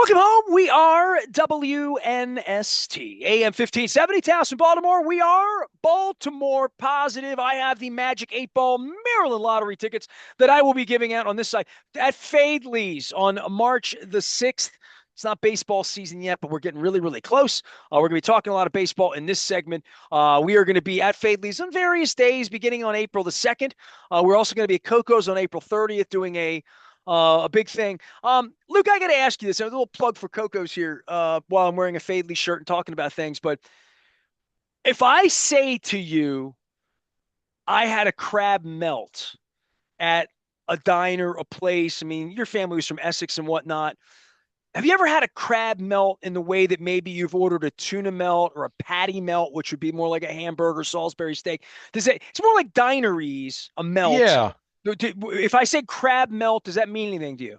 Welcome home. We are WNST, AM 1570, Towson, Baltimore. We are Baltimore positive. I have the Magic 8 Ball Maryland Lottery tickets that I will be giving out on this site at Fadley's on March the 6th. It's not baseball season yet, but we're getting really, really close. We're going to be talking a lot of baseball in this segment. We are going to be at Fadley's on various days, beginning on April the 2nd. We're also going to be at Coco's on April 30th doing a big thing. Luke, I got to ask you this. A little plug for Coco's here while I'm wearing a Fadley shirt and talking about things. But if I say to you, I had a crab melt at a diner, a place, I mean, your family was from Essex and whatnot. Have you ever had a crab melt in the way that maybe you've ordered a tuna melt or a patty melt, which would be more like a hamburger, Salisbury steak? It's more like dineries, a melt. Yeah, If I say crab melt, does that mean anything to you?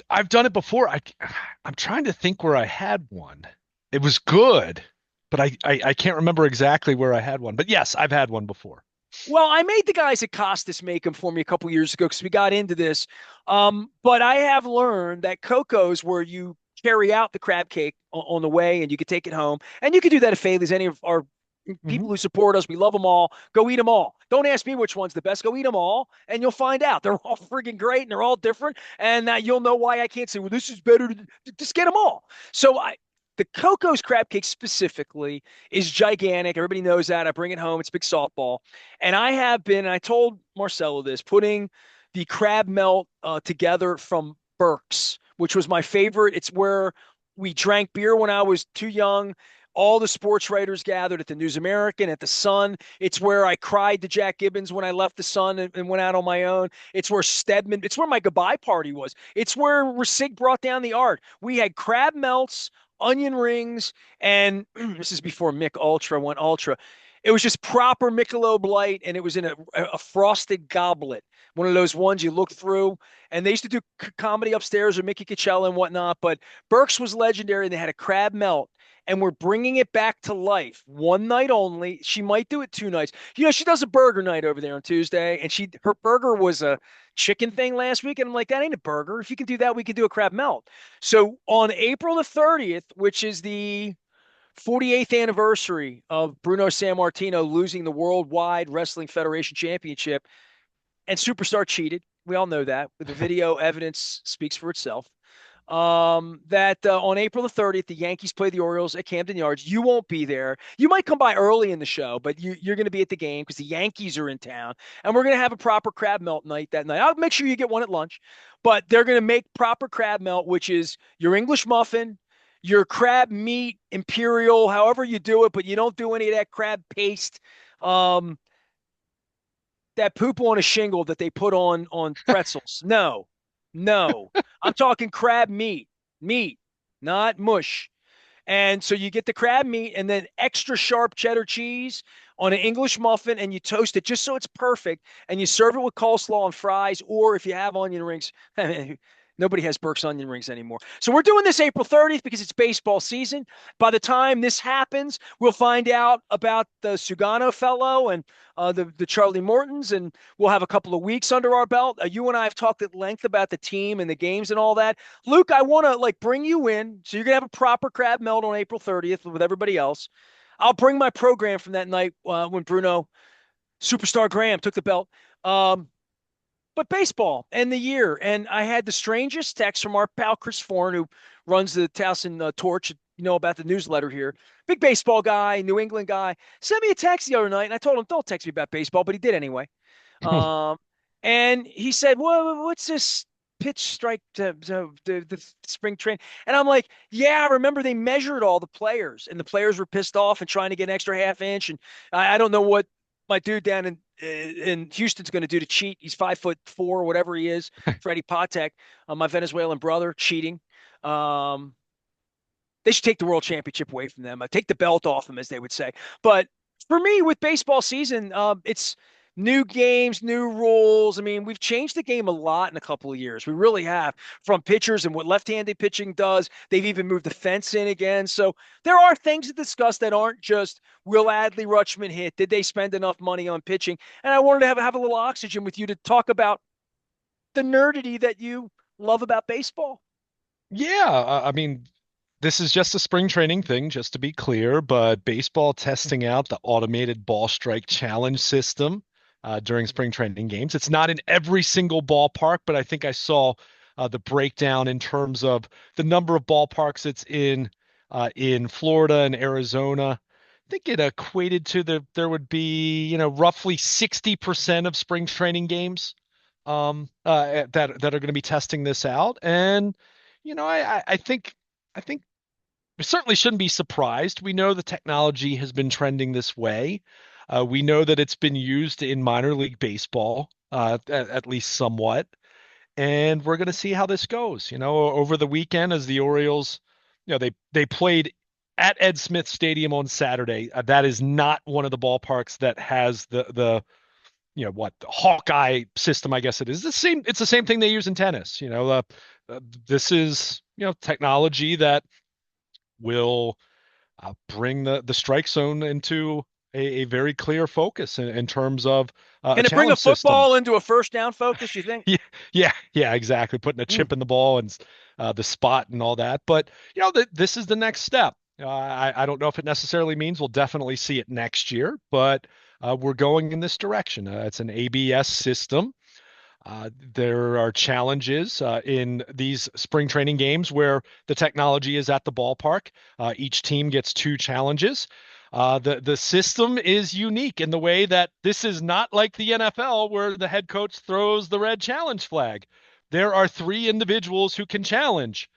I've done it before. I'm trying to think where I had one. It was good, but I can't remember exactly where I had one. But yes, I've had one before. Well, I made the guys at Costas make them for me a couple years ago because we got into this. But I have learned that Coco's, where you carry out the crab cake on the way and you can take it home, and you can do that at Faley's. Any of our Hmm. people who support us, we love them all. Go eat them all. Don't ask me which one's the best. Go eat them all, and you'll find out. They're all friggin' great and they're all different. And you'll know why I can't say, well, this is better. Just get them all. So the Coco's crab cake specifically is gigantic. Everybody knows that. I bring it home. It's a big softball. And I have been, and I told Marcelo this, putting the crab melt together from Burke's, which was my favorite. It's where we drank beer when I was too young. All the sports writers gathered at the News American, at the Sun. It's where I cried to Jack Gibbons when I left the Sun and went out on my own. It's where Stedman, it's where my goodbye party was. It's where Rasig brought down the art. We had crab melts, onion rings, and this is before Mick Ultra went Ultra. It was just proper Michelob Light, and it was in a frosted goblet, one of those ones you look through. And they used to do comedy upstairs with Mickey Coachella and whatnot. But Burke's was legendary, and they had a crab melt, and we're bringing it back to life one night only. She might do it two nights. She does a burger night over there on Tuesday, and her burger was a chicken thing last week, and I'm like, that ain't a burger. If you can do that, we can do a crab melt. So on April the 30th, which is the 48th anniversary of Bruno Sammartino losing the Worldwide Wrestling Federation Championship, and Superstar cheated. We all know that. The video evidence speaks for itself. That on April the 30th, the Yankees play the Orioles at Camden Yards. You won't be there. You might come by early in the show, but you're going to be at the game because the Yankees are in town, and we're going to have a proper crab melt night that night. I'll make sure you get one at lunch, but they're going to make proper crab melt, which is your English muffin, your crab meat, imperial, however you do it, but you don't do any of that crab paste. Um, that poop on a shingle that they put on pretzels. No, no. I'm talking crab meat, not mush. And so you get the crab meat and then extra sharp cheddar cheese on an English muffin, and you toast it just so it's perfect. And you serve it with coleslaw and fries, or if you have onion rings, nobody has Burke's onion rings anymore. So we're doing this April 30th because it's baseball season. By the time this happens, we'll find out about the Sugano fellow and the Charlie Mortons, and we'll have a couple of weeks under our belt. You and I have talked at length about the team and the games and all that. Luke, I want to bring you in. So you're gonna have a proper crab melt on April 30th with everybody else. I'll bring my program from that night when Bruno Superstar Graham took the belt. But baseball and the year. And I had the strangest text from our pal Chris Foran, who runs the Towson Torch, about the newsletter here. Big baseball guy, New England guy. Sent me a text the other night, and I told him, don't text me about baseball, but he did anyway. Um, and he said, well, what's this pitch strike to the spring train? And I'm like, yeah, I remember they measured all the players, and the players were pissed off and trying to get an extra half inch. And I don't know what my dude down in Houston's going to do to cheat. He's 5'4", whatever he is. Freddie Patek, my Venezuelan brother, cheating. Um, they should take the world championship away from them. Take the belt off them, as they would say. But for me, with baseball season, it's new games, new rules. I mean, we've changed the game a lot in a couple of years. We really have, from pitchers and what left-handed pitching does. They've even moved the fence in again. So there are things to discuss that aren't just will Adley Rutschman hit? Did they spend enough money on pitching? And I wanted to have a little oxygen with you to talk about the nerdity that you love about baseball. Yeah, I mean, this is just a spring training thing, just to be clear, but baseball testing out the automated ball strike challenge system during spring training games. It's not in every single ballpark, but I think I saw the breakdown in terms of the number of ballparks it's in Florida and Arizona. I think it equated to there would be, roughly 60% of spring training games that are going to be testing this out. And I think we certainly shouldn't be surprised. We know the technology has been trending this way. We know that it's been used in minor league baseball, at least somewhat, and we're going to see how this goes. Over the weekend, as the Orioles, they played at Ed Smith Stadium on Saturday. That is not one of the ballparks that has the the Hawkeye system, I guess it is. It's the same thing they use in tennis. This is technology that will bring the strike zone into a very clear focus in terms of a Can it bring a challenge system. football into a first down focus, you think? Yeah, yeah, exactly. Putting a Mm. chip in the ball and the spot and all that. But this is the next step. I don't know if it necessarily means we'll definitely see it next year, but we're going in this direction. It's an ABS system. There are challenges in these spring training games where the technology is at the ballpark. Each team gets two challenges. The system is unique in the way that this is not like the NFL where the head coach throws the red challenge flag. There are three individuals who can challenge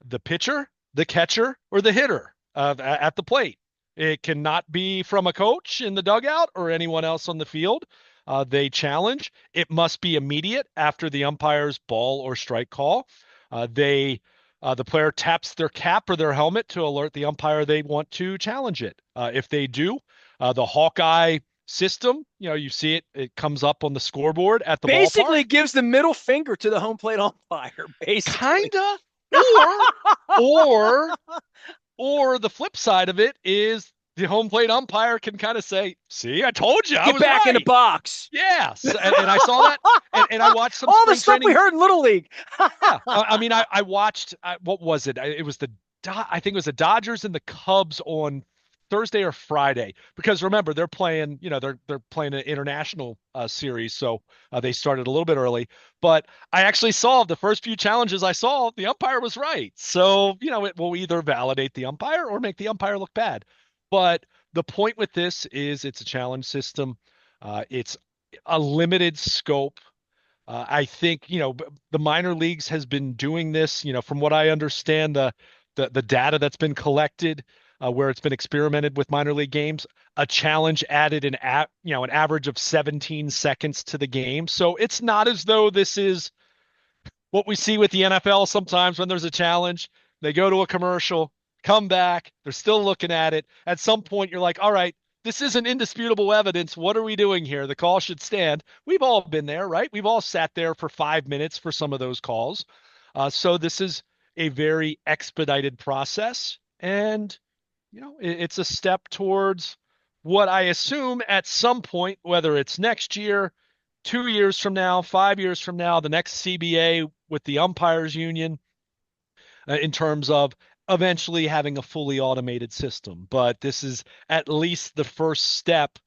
the pitcher, the catcher, or the hitter at the plate. It cannot be from a coach in the dugout or anyone else on the field. They challenge. It must be immediate after the umpire's ball or strike call. The player taps their cap or their helmet to alert the umpire they want to challenge it. If they do, the Hawkeye system, you see it, it comes up on the scoreboard at the ballpark. Basically gives the middle finger to the home plate umpire, basically. Kinda, or or or the flip side of it is the home plate umpire can kind of say, "See, I told you, I Get was back in the right." box. Yes, and I saw that, and I watched some All the spring stuff we training. heard in Little League. Yeah, I mean, I watched what was it? It was I think it was the Dodgers and the Cubs on Thursday or Friday. Because remember, they're playing, they're playing an international series, so they started a little bit early. But I actually saw the first few challenges I saw, the umpire was right. So it will either validate the umpire or make the umpire look bad. But the point with this is it's a challenge system. It's a limited scope. I think, the minor leagues has been doing this, from what I understand, the data that's been collected, where it's been experimented with minor league games, a challenge added an average of 17 seconds to the game. So it's not as though this is what we see with the NFL sometimes when there's a challenge. They go to a commercial, come back, they're still looking at it. At some point, you're like, all right, this isn't indisputable evidence. What are we doing here? The call should stand. We've all been there, right? We've all sat there for 5 minutes for some of those calls. So this is a very expedited process. And, it's a step towards what I assume at some point, whether it's next year, 2 years from now, 5 years from now, the next CBA with the umpires union, in terms of eventually having a fully automated system. But this is at least the first step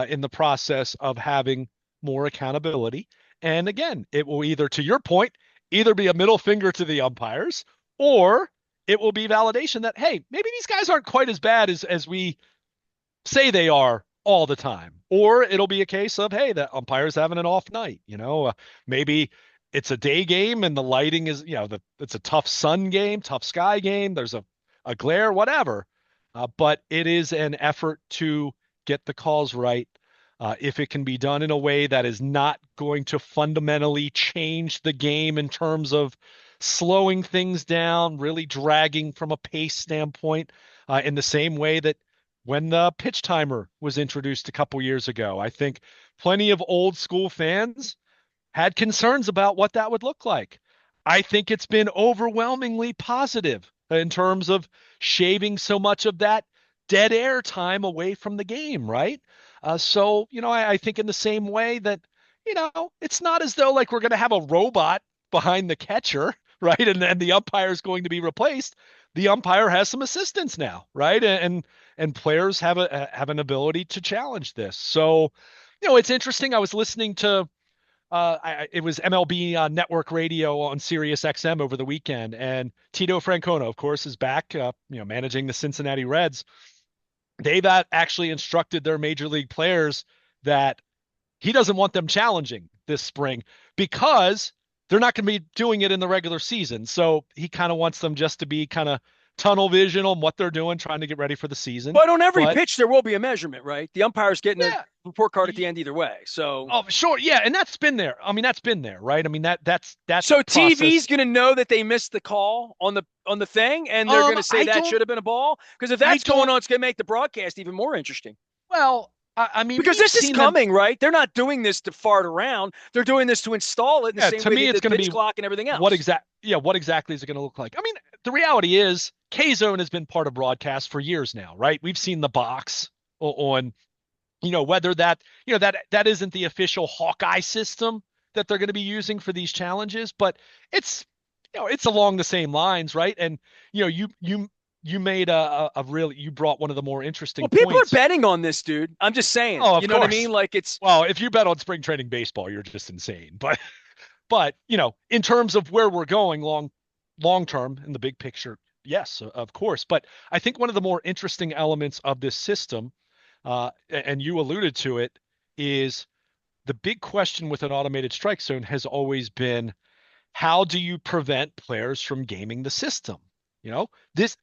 in the process of having more accountability. And again, it will either, to your point, either be a middle finger to the umpires, or it will be validation that, hey, maybe these guys aren't quite as bad as we say they are all the time. Or it'll be a case of, hey, the umpire's having an off night. Maybe it's a day game and the lighting is, it's a tough sun game, tough sky game. There's a glare, whatever. But it is an effort to get the calls right. If it can be done in a way that is not going to fundamentally change the game in terms of slowing things down, really dragging from a pace standpoint, in the same way that when the pitch timer was introduced a couple years ago. I think plenty of old school fans had concerns about what that would look like. I think it's been overwhelmingly positive in terms of shaving so much of that dead air time away from the game, right? So, I think in the same way that, it's not as though like we're going to have a robot behind the catcher. right? And the umpire is going to be replaced. The umpire has some assistance now, right? And players have an ability to challenge this. So, it's interesting. I was listening to it was MLB network radio on Sirius XM over the weekend, and Tito Francona, of course, is back, managing the Cincinnati Reds. They've actually instructed their major league players that he doesn't want them challenging this spring because they're not going to be doing it in the regular season. So he kind of wants them just to be kind of tunnel vision on what they're doing, trying to get ready for the season. But on every But pitch, there will be a measurement, right? The umpire's getting a yeah, report card at the end either way. So, oh, sure, yeah, and that's been there. I mean, that's been there, right? I mean, that so TV's process. going to know that they missed the call on the thing, and they're going to say I that don't, should have been a ball. Because if I that's going don't. on, it's going to make the broadcast even more interesting. Well, I mean, Because we've this is seen them. coming, right? They're not doing this to fart around. They're doing this to install it in the Yeah, same to way they me, it's did going to pitch be clock and everything else. what exactly is it going to look like? I mean, the reality is K Zone has been part of broadcast for years now, right? We've seen the box on, whether that isn't the official Hawkeye system that they're going to be using for these challenges, but it's, it's along the same lines, right? And, you made you brought one of the more Well, interesting people are points. betting on this, dude. I'm just saying. Oh, of You know what I course. mean? Like it's Well, if you bet on spring training baseball, you're just insane. But in terms of where we're going long term in the big picture, yes, of course. But I think one of the more interesting elements of this system, and you alluded to it, is the big question with an automated strike zone has always been, how do you prevent players from gaming the system? This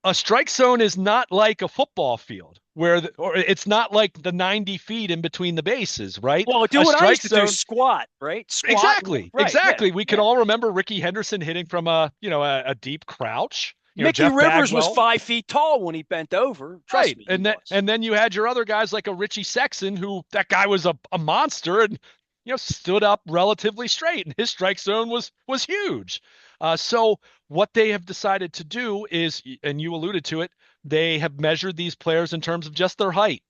a strike zone is not like a football field or it's not like the 90 feet in between the bases, right? well, do A what I strike used to do, zone. squat, right? Squat, Exactly. right? Yeah, Exactly. We can yeah. all remember Ricky Henderson hitting from a deep crouch. Mickey Jeff Rivers was Bagwell. 5 feet tall when he bent over. Trust Right. me, he And then was. and then you had your other guys like a Richie Sexton, who that guy was a monster and stood up relatively straight, and his strike zone was huge. So what they have decided to do is, and you alluded to it, they have measured these players in terms of just their height,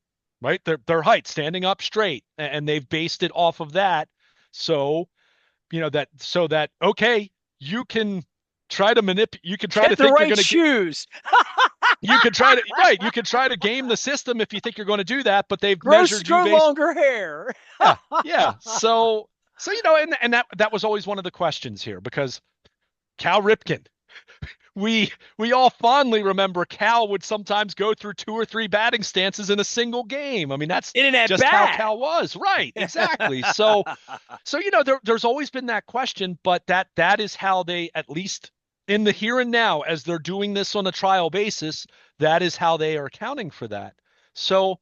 right? Their height, standing up straight, and they've based it off of that. So that okay, you can try to you can try to Get the think you're right going to get, shoes. you can try to right, you can try to game the system if you think you're going to do that, but they've measured you Grow based. longer hair. Yeah, yeah. So and that was always one of the questions here, because Cal Ripken, we all fondly remember Cal would sometimes go through two or three batting stances in a single game. I mean, that's In an at just how bat. Cal was. Right, exactly. So there's always been that question, but that is how they, at least in the here and now, as they're doing this on a trial basis, that is how they are accounting for that. So,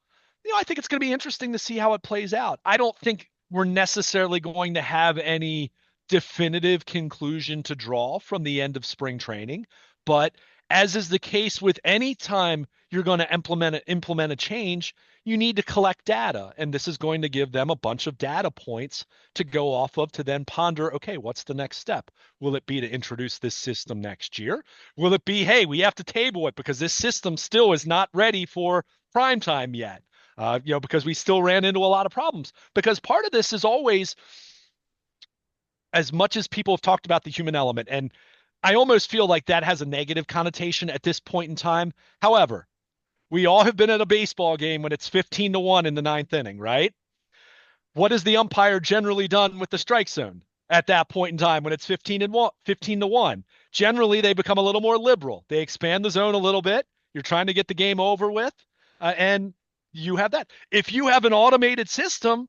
I think it's going to be interesting to see how it plays out. I don't think we're necessarily going to have any definitive conclusion to draw from the end of spring training, but as is the case with any time you're going to implement a change, you need to collect data, and this is going to give them a bunch of data points to go off of to then ponder, okay, what's the next step? Will it be to introduce this system next year? Will it be, hey, we have to table it because this system still is not ready for prime time yet? Because we still ran into a lot of problems. Because part of this is always, as much as people have talked about the human element, and I almost feel like that has a negative connotation at this point in time. However, we all have been at a baseball game when it's 15-1 in the ninth inning, right? What has the umpire generally done with the strike zone at that point in time when it's 15-1? Generally, they become a little more liberal. They expand the zone a little bit. You're trying to get the game over with, and you have that. If you have an automated system,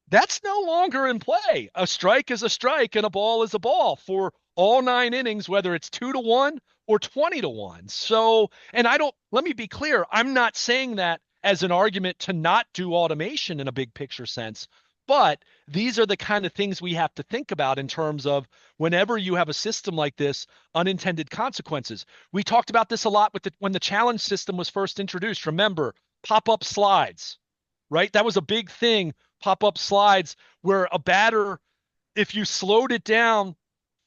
that's no longer in play. A strike is a strike and a ball is a ball for all 9 innings, whether it's 2-1 or 20-1. So, and let me be clear, I'm not saying that as an argument to not do automation in a big picture sense, but these are the kind of things we have to think about in terms of whenever you have a system like this, unintended consequences. We talked about this a lot when the challenge system was first introduced. Remember, pop-up slides, right? That was a big thing. Pop-up slides where a batter, if you slowed it down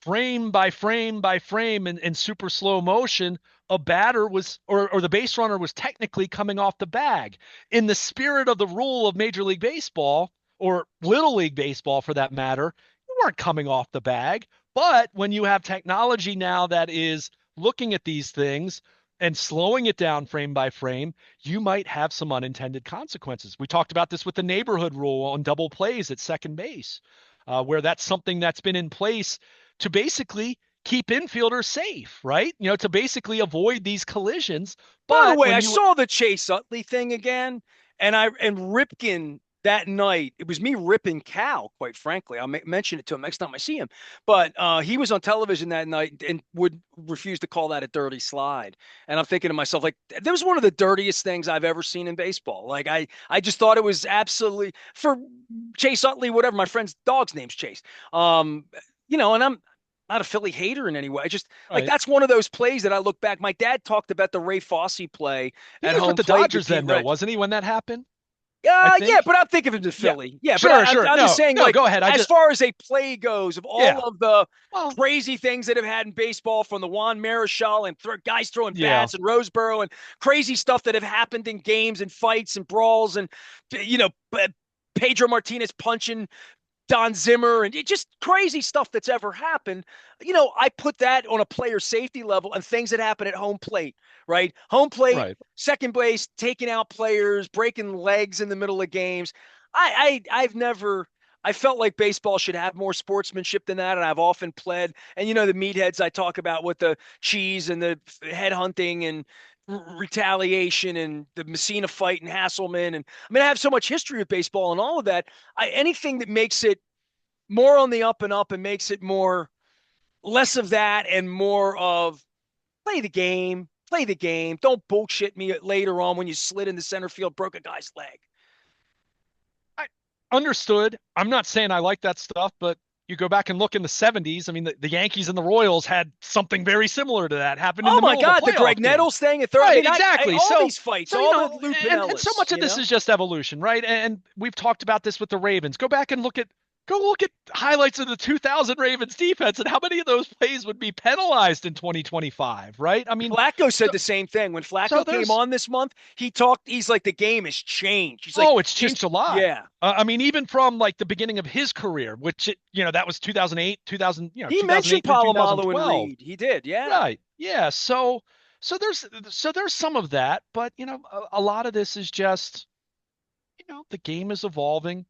frame by frame by frame in super slow motion, a batter was, or the base runner was technically coming off the bag. In the spirit of the rule of Major League Baseball, or Little League Baseball for that matter, you weren't coming off the bag, But when you have technology now that is looking at these things and slowing it down frame by frame, you might have some unintended consequences. We talked about this with the neighborhood rule on double plays at second base, where that's something that's been in place to basically keep infielders safe, right? To basically avoid these collisions. By the But way, when I you, saw the Chase Utley thing again, and Ripken that night. It was me ripping Cal, quite frankly. I'll mention it to him next time I see him. But he was on television that night and would refuse to call that a dirty slide. And I'm thinking to myself, like, that was one of the dirtiest things I've ever seen in baseball. Like, I just thought it was absolutely for Chase Utley, whatever. My friend's dog's name's Chase. Um, and I'm not a Philly hater in any way. I just like right, that's one of those plays that I look back. My dad talked about the Ray Fosse play he at was with home the plate with Dodgers Pete then, though, Rich. wasn't he, when that happened? I Yeah, think. but I'm thinking of him to Yeah. Philly. Yeah, but Sure, sure. I'm just No, saying, no, like, go ahead. as far as a play goes, of Yeah. all of the Well, crazy things that have had in baseball, from the Juan Marichal and guys throwing yeah. bats and Roseboro and crazy stuff that have happened in games and fights and brawls and you know Pedro Martinez punching Don Zimmer and just crazy stuff that's ever happened. I put that on a player safety level and things that happen at home plate, right? Home plate, Right. second base, taking out players, breaking legs in the middle of games. I've never. I felt like baseball should have more sportsmanship than that, and I've often pled. And the meatheads I talk about with the cheese and the head hunting and retaliation and the Messina fight and Hasselman. And I mean, I have so much history with baseball and all of that. Anything that makes it more on the up and makes it more less of that and more of play the game, play the game. Don't bullshit me later on when you slid in the center field, broke a guy's leg. I understood. I'm not saying I like that stuff, but you go back and look in the 70s. I mean, the Yankees and the Royals had something very similar to that happen in Oh the my middle of a God, the playoff Greg game. Nettles thing at third. I Right, mean, exactly. all So, these fights, so all the Lou and so Pinellas, much of this is just evolution, right? And we've talked about this with the Ravens. Go look at highlights of the 2000 Ravens defense and how many of those plays would be penalized in 2025, right? I mean, Flacco so said the same thing. When so Flacco came there's on this month, he's like, the game has changed. He's like, Oh, it's just July. yeah. I mean, even from like the beginning of his career, that was 2008, 2000, He mentioned 2008 through Palomalo and 2012. Reed. He did, yeah. Right. Yeah. So there's some of that, but a lot of this is just, the game is evolving.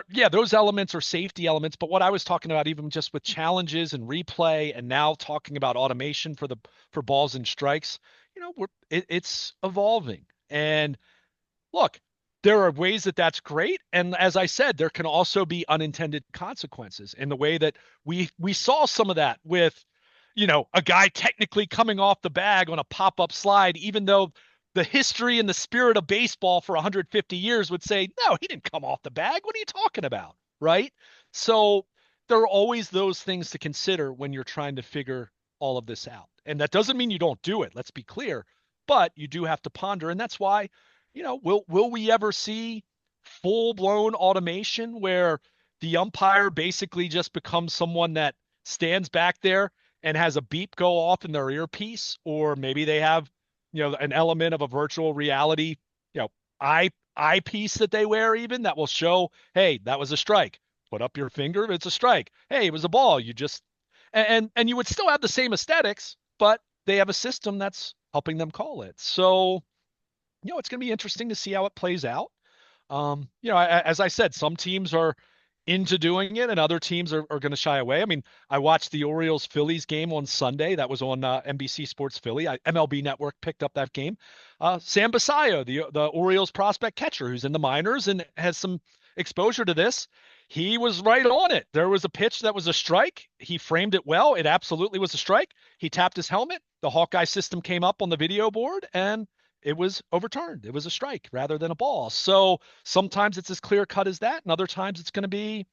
Yeah, those elements are safety elements, but what I was talking about, even just with challenges and replay, and now talking about automation for balls and strikes, it's evolving. And look, there are ways that that's great, and as I said, there can also be unintended consequences in the way that we saw some of that with, a guy technically coming off the bag on a pop-up slide, even though the history and the spirit of baseball for 150 years would say, no, he didn't come off the bag. What are you talking about? Right? So there are always those things to consider when you're trying to figure all of this out. And that doesn't mean you don't do it. Let's be clear. But you do have to ponder. And that's why, will we ever see full blown automation where the umpire basically just becomes someone that stands back there and has a beep go off in their earpiece, or maybe they have, an element of a virtual reality, eye eyepiece that they wear, even that will show, hey, that was a strike. Put up your finger, it's a strike. Hey, it was a ball. You just and you would still have the same aesthetics, but they have a system that's helping them call it. So, it's going to be interesting to see how it plays out. As I said, some teams are into doing it and other teams are going to shy away. I mean, I watched the Orioles Phillies game on Sunday. That was on NBC Sports Philly. MLB Network picked up that game. Sam Basayo, the Orioles prospect catcher who's in the minors and has some exposure to this, he was right on it. There was a pitch that was a strike. He framed it well. It absolutely was a strike. He tapped his helmet. The Hawkeye system came up on the video board and it was overturned. It was a strike rather than a ball. So sometimes it's as clear cut as that, and other times it's going to be,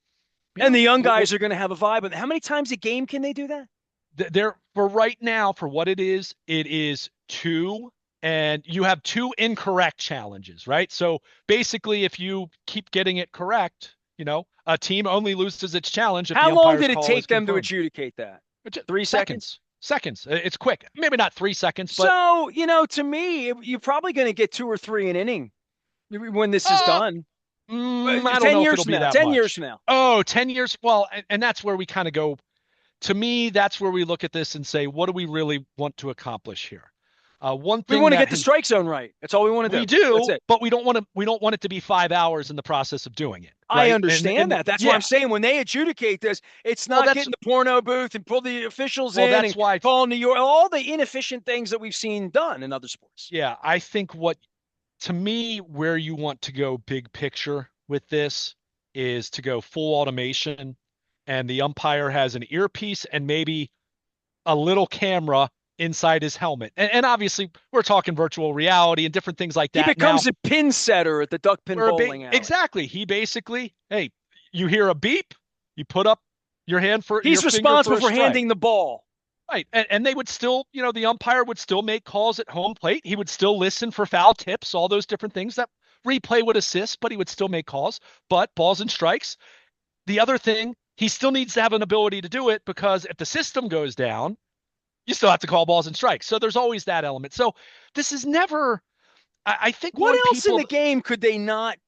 And the young guys are going to have a vibe. But how many times a game can they do that? they're for right now for what it is two, and you have two incorrect challenges, right? So basically, if you keep getting it correct, a team only loses its challenge if the How long umpire's did it call is take them to confirmed. adjudicate that? Which 3 seconds? seconds. It's quick. Maybe not 3 seconds, but So, to me, you're probably going to get two or three an inning when this is uh, done. I don't 10 know if years it'll from be now, that 10 years much. from now. Oh, 10 years. Well, and that's where we kind of go. to me, that's where we look at this and say, what do we really want to accomplish here? One We thing want to that get the has strike zone right. That's all we want to we do. That's do, it. but we don't want it to be 5 hours in the process of doing it, I right? And understand and that. That's why I'm yeah, saying when they adjudicate this, it's well not that's getting the porno booth and pull the officials well in that's and why call New York, all the inefficient things that we've seen done in other sports. yeah, I think what to me where you want to go big picture with this is to go full automation and the umpire has an earpiece and maybe a little camera inside his helmet. And obviously, we're talking virtual reality and different things like He that. Now, becomes a pin setter at the duck pin bowling alley. exactly, he basically, hey, you hear a beep, you put up your He's finger responsible for a for strike. handing the ball. Right. And they would still, the umpire would still make calls at home plate. He would still listen for foul tips, all those different things that replay would assist, but he would still make calls. But balls and strikes, the other thing, he still needs to have an ability to do it because if the system goes down, you still have to call balls and strikes. So there's always that element. So this is never, I think What when else in people, the game could they not?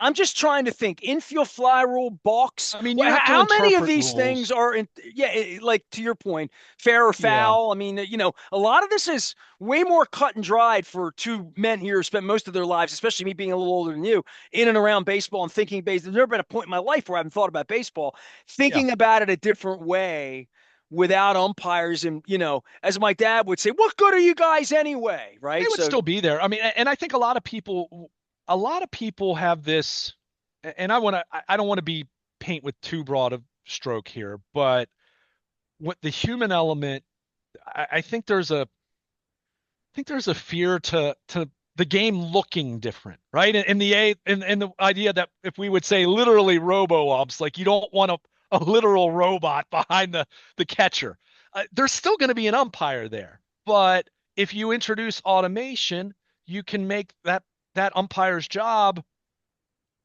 I'm just trying to think. Infield fly rule, balks. I mean, you have to How many of interpret these things rules. are in? Yeah, like to your point, fair or Yeah. foul. I mean, a lot of this is way more cut and dried for two men here who spent most of their lives, especially me being a little older than you, in and around baseball and thinking baseball. There's never been a point in my life where I haven't thought about baseball, Yeah. thinking about it a different way without umpires. And as my dad would say, "What good are you guys anyway?" They Right? would So still be there. I mean, and I think a lot of people have this, and I don't want to be paint with too broad a stroke here, but what the human element, I think there's a fear to the game looking different, right? And the idea that if we would say literally robo umps, like you don't want a literal robot behind the catcher. There's still going to be an umpire there, but if you introduce automation, you can make that umpire's job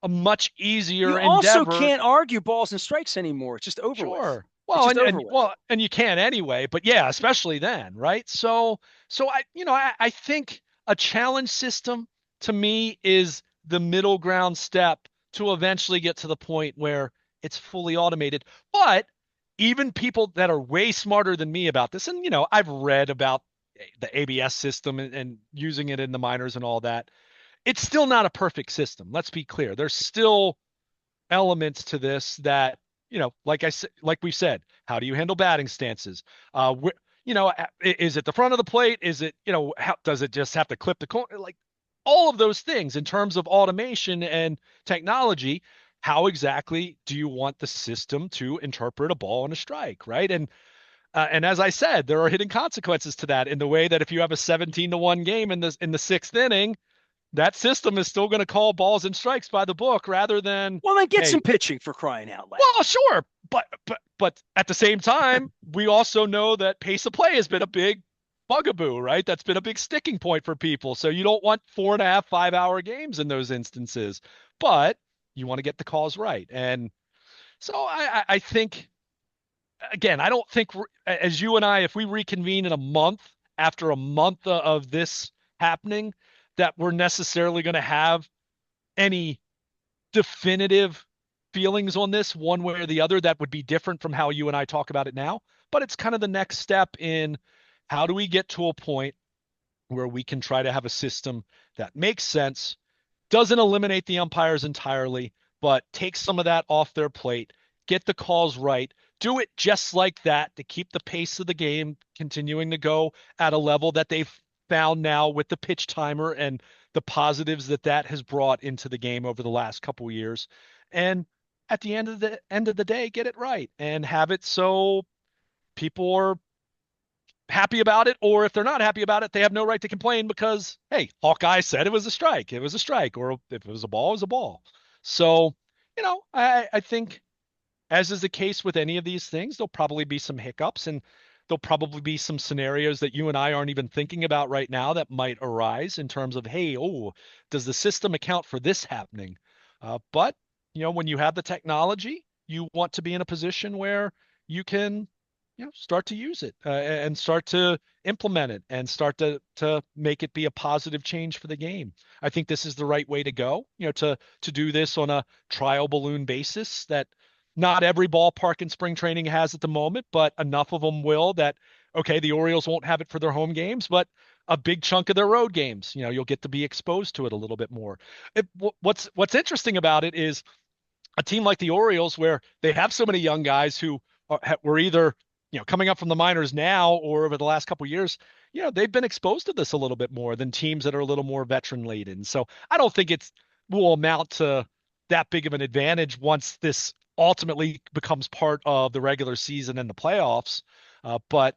a much you easier also endeavor. can't argue balls and strikes anymore. It's just over with. Sure. It's Well, just and over and with. well, and you can anyway, but yeah, especially then, right? So I think a challenge system to me is the middle ground step to eventually get to the point where it's fully automated. But even people that are way smarter than me about this, and I've read about the ABS system and using it in the minors and all that. It's still not a perfect system. Let's be clear. There's still elements to this that like we said, how do you handle batting stances? Is it the front of the plate? Is it how does it just have to clip the corner? Like all of those things in terms of automation and technology. How exactly do you want the system to interpret a ball and a strike, right? And as I said, there are hidden consequences to that in the way that if you have a 17-1 game in the sixth inning, that system is still going to call balls and strikes by the book rather than, Well, then get hey, some pitching for crying out loud. well, sure, but at the same time, we also know that pace of play has been a big bugaboo, right? That's been a big sticking point for people. So you don't want 4.5, 5 hour games in those instances, but you want to get the calls right. And so I think again, I don't think as you and I, if we reconvene in a month after a month of this happening, that we're necessarily going to have any definitive feelings on this one way or the other that would be different from how you and I talk about it now. But it's kind of the next step in how do we get to a point where we can try to have a system that makes sense, doesn't eliminate the umpires entirely, but takes some of that off their plate, get the calls right, do it just like that to keep the pace of the game continuing to go at a level that they've found now with the pitch timer and the positives that has brought into the game over the last couple of years. And at the end of the day, get it right and have it so people are happy about it, or if they're not happy about it, they have no right to complain because, hey, Hawkeye said it was a strike. It was a strike, or if it was a ball, it was a ball. So, I think, as is the case with any of these things, there'll probably be some hiccups and there'll probably be some scenarios that you and I aren't even thinking about right now that might arise in terms of, hey, oh, does the system account for this happening? But, when you have the technology, you want to be in a position where you can start to use it and start to implement it and start to make it be a positive change for the game. I think this is the right way to go, to do this on a trial balloon basis that not every ballpark in spring training has at the moment, but enough of them will that, okay, the Orioles won't have it for their home games, but a big chunk of their road games, you'll get to be exposed to it a little bit more. What's interesting about it is a team like the Orioles, where they have so many young guys who were either coming up from the minors now or over the last couple of years, they've been exposed to this a little bit more than teams that are a little more veteran laden. So I don't think it's will amount to that big of an advantage once this ultimately becomes part of the regular season and the playoffs. But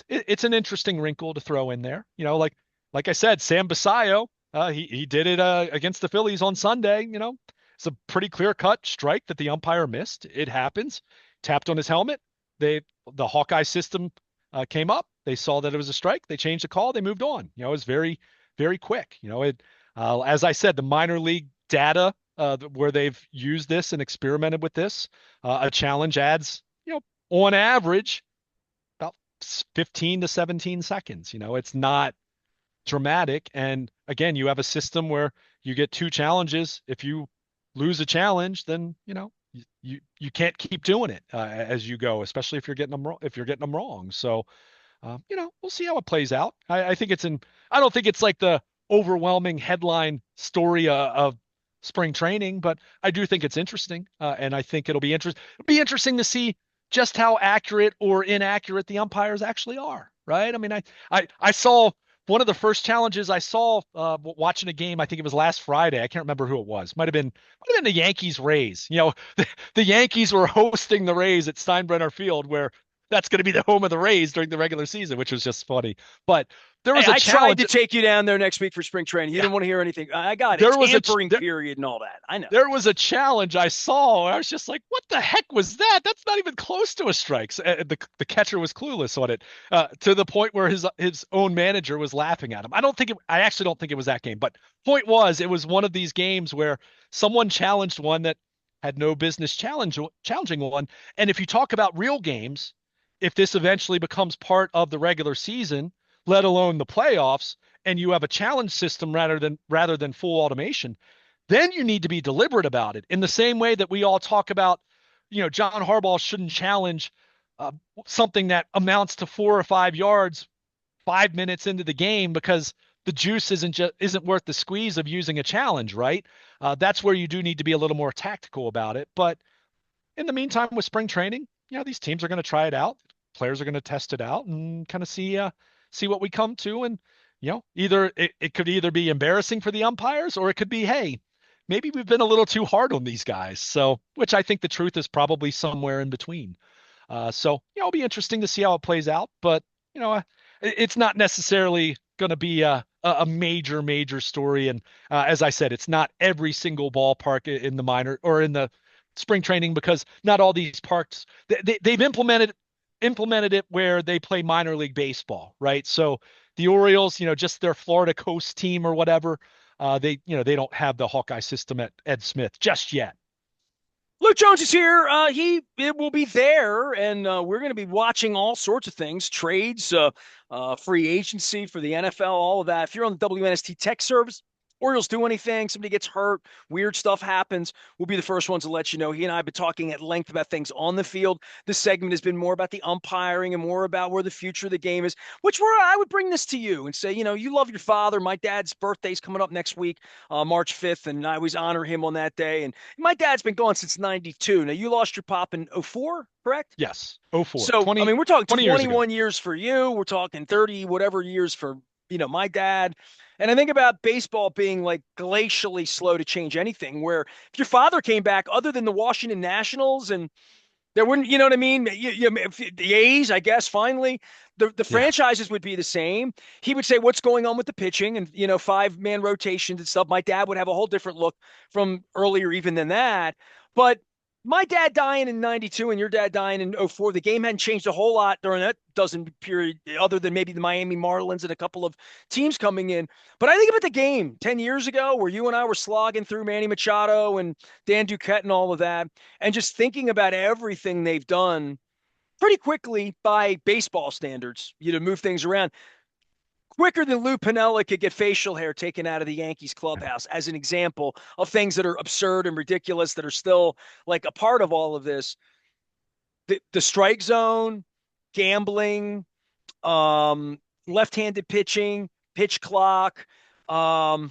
it's an interesting wrinkle to throw in there. Like I said, Sam Basayo, he did it against the Phillies on Sunday. It's a pretty clear cut strike that the umpire missed. It happens. Tapped on his helmet. The Hawkeye system came up. They saw that it was a strike. They changed the call. They moved on. It was very, very quick. As I said, the minor league data where they've used this and experimented with this, a challenge adds, on average, about 15 to 17 seconds. It's not dramatic. And again, you have a system where you get two challenges. If you lose a challenge, then you can't keep doing it as you go, especially if you're getting them wrong. So we'll see how it plays out. I think it's in. I don't think it's like the overwhelming headline story of spring training, but I do think it's interesting, and I think it'll be interesting to see just how accurate or inaccurate the umpires actually are. Right? I mean, I saw one of the first challenges I saw watching a game. I think it was last Friday. I can't remember who it was. Might have been the Yankees Rays. The Yankees were hosting the Rays at Steinbrenner Field, where that's going to be the home of the Rays during the regular season, which was just funny. But there Hey, was a I tried challenge. to take you down there next week for spring training. You Yeah, didn't want to hear anything. I got it. there was a Tampering there, period and all that. I know. there was a challenge I saw. I was just like, "What the heck was that? That's not even close to a strike." So, the catcher was clueless on it, to the point where his own manager was laughing at him. I actually don't think it was that game. But point was, it was one of these games where someone challenged one that had no business challenging one. And if you talk about real games, if this eventually becomes part of the regular season, let alone the playoffs, and you have a challenge system rather than full automation, then you need to be deliberate about it. In the same way that we all talk about, John Harbaugh shouldn't challenge uh, something that amounts to 4 or 5 yards 5 minutes into the game because the juice isn't worth the squeeze of using a challenge, right? That's where you do need to be a little more tactical about it. But in the meantime, with spring training, these teams are going to try it out. Players are going to test it out and kind of see what we come to. And either it could either be embarrassing for the umpires, or it could be, hey, maybe we've been a little too hard on these guys. So, which I think the truth is probably somewhere in between. So it'll be interesting to see how it plays out. But it's not necessarily going to be a major story. And as I said, it's not every single ballpark in the minor or in the spring training, because not all these parks they've implemented it where they play minor league baseball, right? So the Orioles, just their Florida Coast team or whatever, they don't have the Hawkeye system at Ed Smith just yet. Luke Jones is here. He it will be there, and we're going to be watching all sorts of things: trades, free agency for the NFL, all of that. If you're on the WNST tech service, Orioles do anything, somebody gets hurt, weird stuff happens, we'll be the first ones to let you know. He and I have been talking at length about things on the field. This segment has been more about the umpiring and more about where the future of the game is, which where I would bring this to you and say, you love your father. My dad's birthday's coming up next week, March 5th, and I always honor him on that day. And my dad's been gone since 92. Now, you lost your pop in '04, correct? Yes. Oh, four. So, I 20, mean, we're talking 20 years ago. 21 years for you. We're talking 30 whatever years for, my dad. And I think about baseball being like glacially slow to change anything, where if your father came back, other than the Washington Nationals, and there wouldn't, you know what I mean? The A's, I guess, finally, the Yeah. franchises would be the same. He would say, what's going on with the pitching and, five-man rotations and stuff. My dad would have a whole different look from earlier even than that. But my dad dying in 92 and your dad dying in '04, the game hadn't changed a whole lot during that dozen period, other than maybe the Miami Marlins and a couple of teams coming in. But I think about the game 10 years ago where you and I were slogging through Manny Machado and Dan Duquette and all of that, and just thinking about everything they've done pretty quickly by baseball standards, move things around. quicker than Lou Piniella could get facial hair taken out of the Yankees clubhouse, as an example of things that are absurd and ridiculous that are still like a part of all of this. The strike zone, gambling, um, left-handed pitching, pitch clock. Um,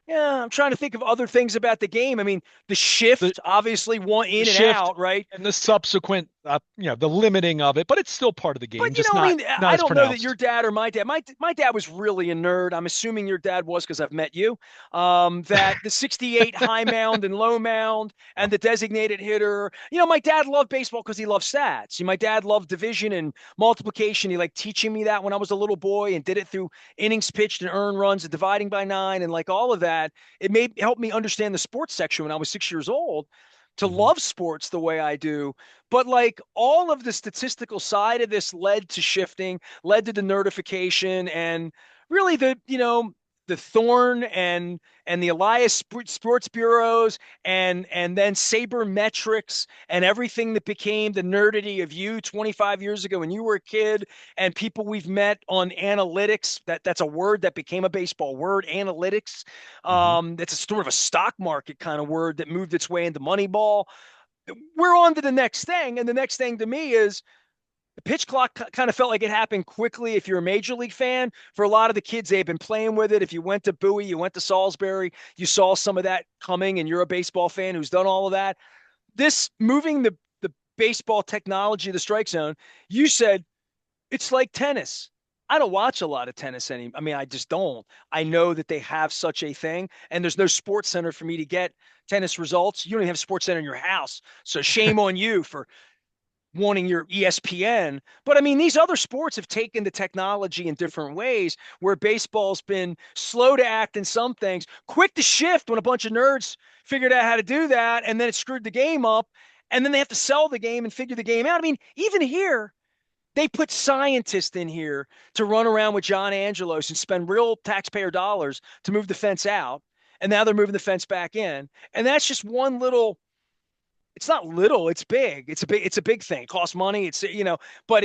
yeah, I'm trying to think of other things about the game. I mean, the The shift, obviously, one the in and shift out, right? and the subsequent, the limiting of it, but it's still part of the game, But just I not mean, not I as don't know that your pronounced. dad or my dad. My dad was really a nerd. I'm assuming your dad was because I've met you. That the '68 high mound and low mound Yeah. and the designated hitter. My dad loved baseball because he loved stats. My dad loved division and multiplication. He liked teaching me that when I was a little boy and did it through innings pitched and earned runs and dividing by nine and like all of that. It made helped me understand the sports section when I was 6 years old to Hmm. love sports the way I do. But like all of the statistical side of this led to shifting, led to the nerdification, and really the Thorn and the Elias Sports Bureaus and then sabermetrics and everything that became the nerdity of you 25 years ago when you were a kid and people we've met on analytics. That's a word that became a baseball word, analytics. Hmm. That's a sort of a stock market kind of word that moved its way into Moneyball. We're on to the next thing. And the next thing to me is the pitch clock kind of felt like it happened quickly if you're a major league fan. For a lot of the kids, they've been playing with it. If you went to Bowie, you went to Salisbury, you saw some of that coming, and you're a baseball fan who's done all of that. This moving the baseball technology, the strike zone, you said it's like tennis. I don't watch a lot of tennis anymore. I mean, I just don't. I know that they have such a thing, and there's no sports center for me to get tennis results. You don't even have a sports center in your house. So shame on you for wanting your ESPN. But I mean, these other sports have taken the technology in different ways where baseball's been slow to act in some things, quick to shift when a bunch of nerds figured out how to do that, and then it screwed the game up. And then they have to sell the game and figure the game out. I mean, even here, they put scientists in here to run around with John Angelos and spend real taxpayer dollars to move the fence out. And now they're moving the fence back in. And that's just one little, it's not little, it's big. It's a big thing. It costs money. But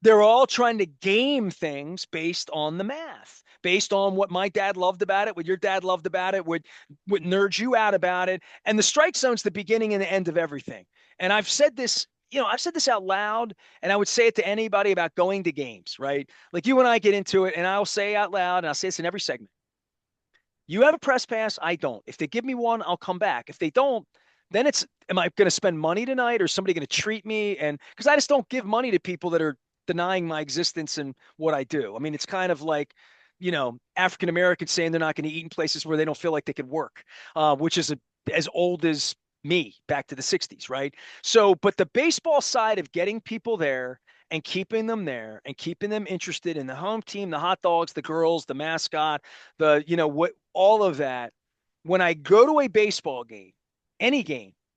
they're all trying to game things based on the math, based on what my dad loved about it, what your dad loved about it, what nerds you out about it. And the strike zone's the beginning and the end of everything. And I've said this out loud, and I would say it to anybody about going to games, right? Like you and I get into it, and I'll say out loud, and I'll say this in every segment. You have a press pass, I don't. If they give me one, I'll come back. If they don't, then am I going to spend money tonight or is somebody going to treat me? And because I just don't give money to people that are denying my existence and what I do. I mean, it's kind of like, African Americans saying they're not going to eat in places where they don't feel like they could work, which is as old as me back to the 60s, right? So, but the baseball side of getting people there and keeping them there and keeping them interested in the home team, the hot dogs, the girls, the mascot, what all of that. When I go to a baseball game in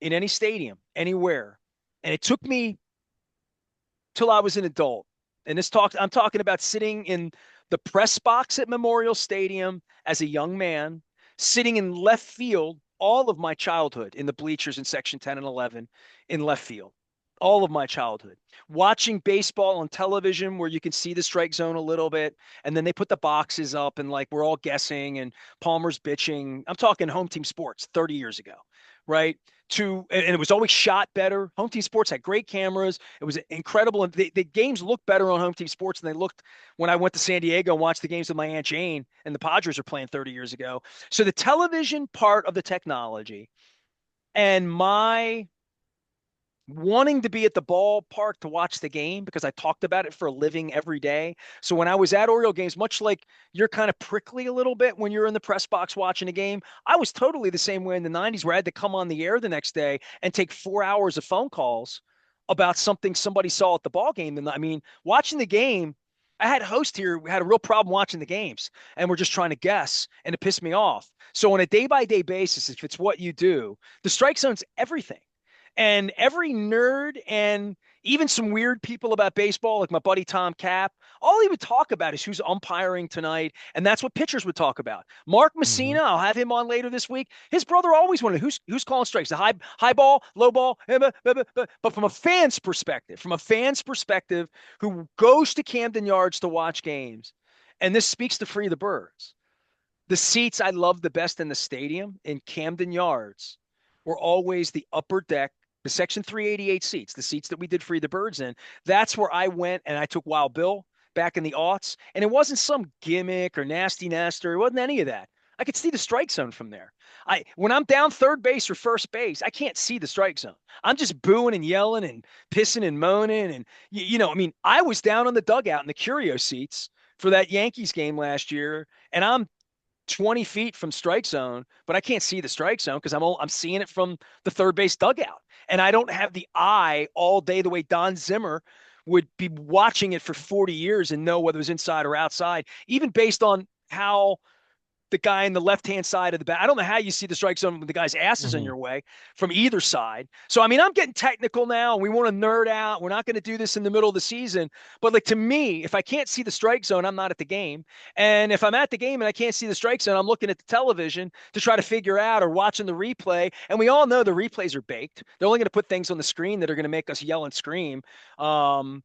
any stadium, anywhere, and it took me till I was an adult. And I'm talking about sitting in the press box at Memorial Stadium as a young man, sitting in left field all of my childhood in the bleachers in section 10 and 11 in left field. All of my childhood. Watching baseball on television where you can see the strike zone a little bit. And then they put the boxes up and like we're all guessing and Palmer's bitching. I'm talking home team sports 30 years ago, right? And it was always shot better. Home team sports had great cameras. It was incredible. And the games looked better on home team sports than they looked when I went to San Diego and watched the games with my Aunt Jane and the Padres were playing 30 years ago. So the television part of the technology and my wanting to be at the ballpark to watch the game because I talked about it for a living every day. So when I was at Oriole games, much like you're kind of prickly a little bit when you're in the press box watching a game, I was totally the same way in the 90s where I had to come on the air the next day and take 4 hours of phone calls about something somebody saw at the ball game. And I mean, watching the game, I had hosts here who had a real problem watching the games and we're just trying to guess and it pissed me off. So on a day by day basis, if it's what you do, the strike zone's everything. And every nerd and even some weird people about baseball, like my buddy Tom Cap, all he would talk about is who's umpiring tonight. And that's what pitchers would talk about. Mark Hmm. Messina, I'll have him on later this week. His brother always wanted who's calling strikes, the high ball, low ball, but from a fan's perspective who goes to Camden Yards to watch games And this speaks to Free the Birds. The seats I loved the best in the stadium in Camden Yards were always the upper deck, the Section 388 seats, the seats that we did Free the Birds in. That's where I went and I took Wild Bill back in the aughts. And it wasn't some gimmick or nasty Nestor. It wasn't any of that. I could see the strike zone from there. When I'm down third base or first base, I can't see the strike zone. I'm just booing and yelling and pissing and moaning. And I mean, I was down on the dugout in the Curio seats for that Yankees game last year, and I'm 20 feet from strike zone, but I can't see the strike zone because I'm seeing it from the third base dugout. And I don't have the eye all day the way Don Zimmer would be watching it for 40 years and know whether it was inside or outside, even based on how the guy in the left-hand side of the bat. I don't know how you see the strike zone when the guy's ass is in Mm-hmm. your way from either side. So, I mean, I'm getting technical now. We want to nerd out. We're not going to do this in the middle of the season. But, like, to me, if I can't see the strike zone, I'm not at the game. And if I'm at the game and I can't see the strike zone, I'm looking at the television to try to figure out or watching the replay. And we all know the replays are baked. They're only going to put things on the screen that are going to make us yell and scream. And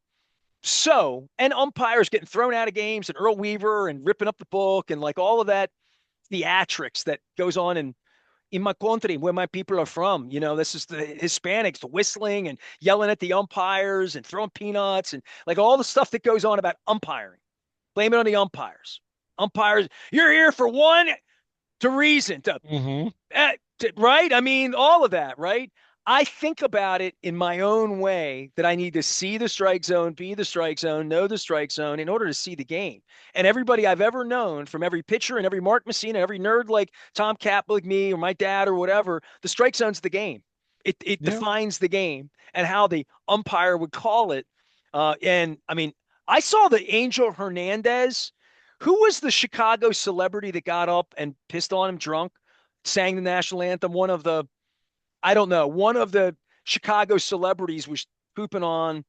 umpires getting thrown out of games and Earl Weaver and ripping up the book and like all of that theatrics that goes on in my country where my people are from. This is the Hispanics, the whistling and yelling at the umpires and throwing peanuts and like all the stuff that goes on about umpiring. Blame it on the umpires. Umpires, you're here for one to reason to Mm-hmm. right? I mean, all of that, right? I think about it in my own way that I need to see the strike zone, be the strike zone, know the strike zone in order to see the game. And everybody I've ever known, from every pitcher and every Mark Messina, every nerd like Tom Cap, like me or my dad or whatever, the strike zone's the game. It Yeah. defines the game and how the umpire would call it. And I mean, I saw the Angel Hernandez. Who was the Chicago celebrity that got up and pissed on him drunk, sang the national anthem? I don't know, one of the Chicago celebrities was pooping on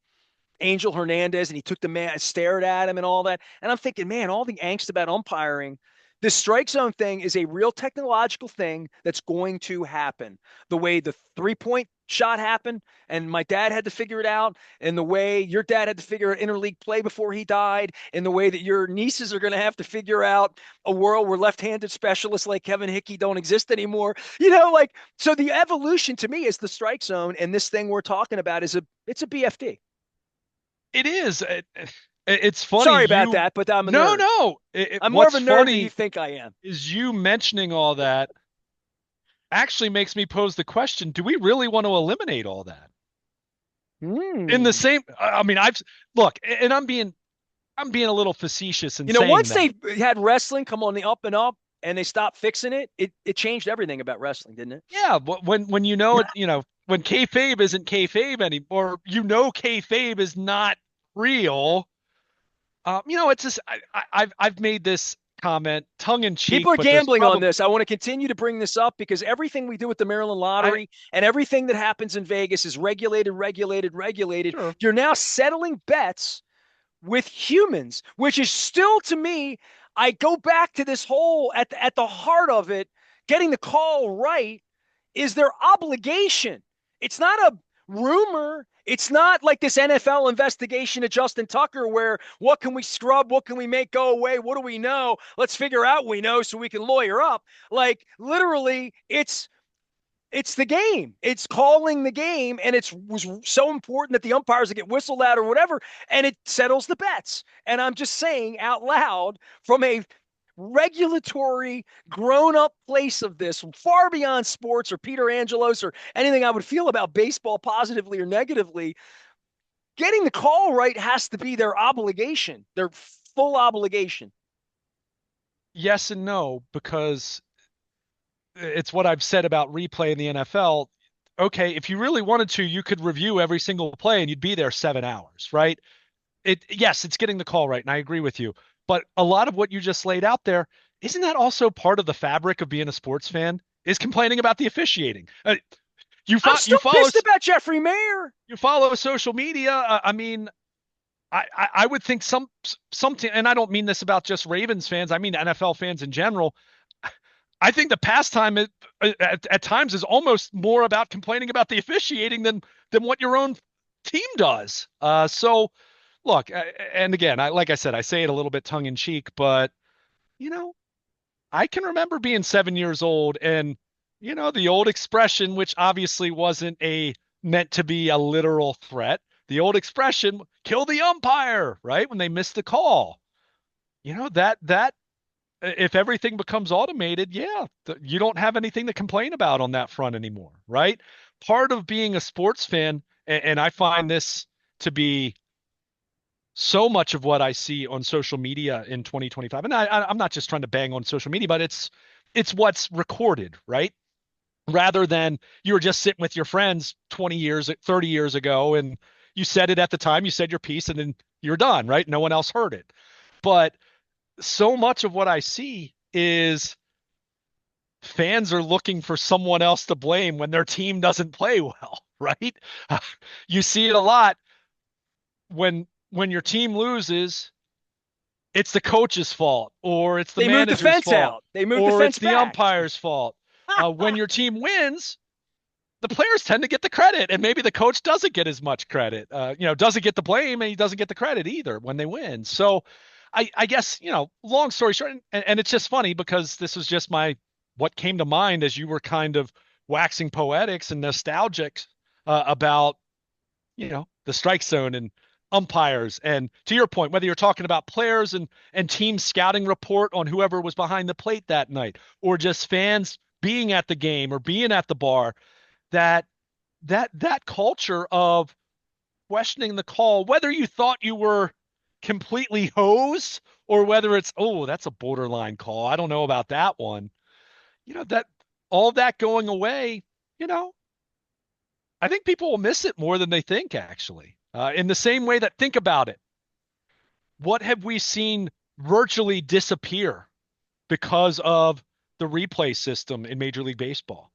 Angel Hernandez and he took the man, stared at him and all that. And I'm thinking, man, all the angst about umpiring, this strike zone thing is a real technological thing that's going to happen. The way the 3-point shot happened, and my dad had to figure it out, and the way your dad had to figure out interleague play before he died, and the way that your nieces are going to have to figure out a world where left-handed specialists like Kevin Hickey don't exist anymore. So the evolution to me is the strike zone, and this thing we're talking about it's a BFD. It is. It's funny. Sorry about that, but I'm a No, nerd. no. I'm more of What's a nerd than you funny think I am. is you mentioning all that actually makes me pose the question, do we really want to eliminate all that? In the Hmm. same, I mean, look, and I'm being a little facetious in saying Once that. they had wrestling come on the up and up and they stopped fixing it, it changed everything about wrestling, didn't it? Yeah, when you know it, when kayfabe isn't kayfabe anymore, kayfabe is not real. It's just I've made this comment tongue in cheek, People are but there's gambling on probably this. I want to continue to bring this up because everything we do with the Maryland I lottery and everything that happens in Vegas is regulated, regulated, regulated. sure. You're now settling bets with humans, which is still to me, I go back to this whole at the heart of it, getting the call right is their obligation. It's not a rumor. It's not like this NFL investigation of Justin Tucker where what can we scrub? What can we make go away? What do we know? Let's figure out what we know so we can lawyer up. Like literally, it's the game. It's calling the game, and it was so important that the umpires get whistled at or whatever, and it settles the bets. And I'm just saying out loud from a regulatory, grown-up place of this, far beyond sports or Peter Angelos or anything I would feel about baseball positively or negatively. Getting the call right has to be their obligation, their full obligation. Yes and no, because it's what I've said about replay in the NFL. Okay, if you really wanted to, you could review every single play and you'd be there 7 hours, right? Yes, it's getting the call right, and I agree with you. But a lot of what you just laid out there, isn't that also part of the fabric of being a sports fan? Is complaining about the officiating. You I'm fo you still follow pissed about Jeffrey Mayer. you follow social media. I mean, I would think something, and I don't mean this about just Ravens fans. I mean NFL fans in general. I think the pastime at times is almost more about complaining about the officiating than what your own team does. So look, and again, like I said, I say it a little bit tongue in cheek, but you know, I can remember being 7 years old and, the old expression, which obviously wasn't meant to be a literal threat, the old expression, kill the umpire, right? When they missed the call. If everything becomes automated, yeah, you don't have anything to complain about on that front anymore, right? Part of being a sports fan, and I find this to be so much of what I see on social media in 2025. And I'm not just trying to bang on social media, but it's what's recorded, right? Rather than you were just sitting with your friends 20 years, 30 years ago, and you said it at the time, you said your piece, and then you're done, right? No one else heard it. But so much of what I see is fans are looking for someone else to blame when their team doesn't play well, right? You see it a lot when your team loses, it's the coach's fault, or it's the They moved the manager's fence fault, out. They moved the or fence it's the back. umpire's fault. When your team wins, the players tend to get the credit, and maybe the coach doesn't get as much credit. Doesn't get the blame, and he doesn't get the credit either when they win. So, I guess long story short, and it's just funny because this was just what came to mind as you were kind of waxing poetics and nostalgic about the strike zone and umpires. And to your point, whether you're talking about players and team scouting report on whoever was behind the plate that night, or just fans being at the game or being at the bar, that that culture of questioning the call, whether you thought you were completely hosed or whether it's, oh, that's a borderline call. I don't know about that one. That all that going away, you know, I think people will miss it more than they think, actually. In the same way that, think about it. What have we seen virtually disappear because of the replay system in Major League Baseball?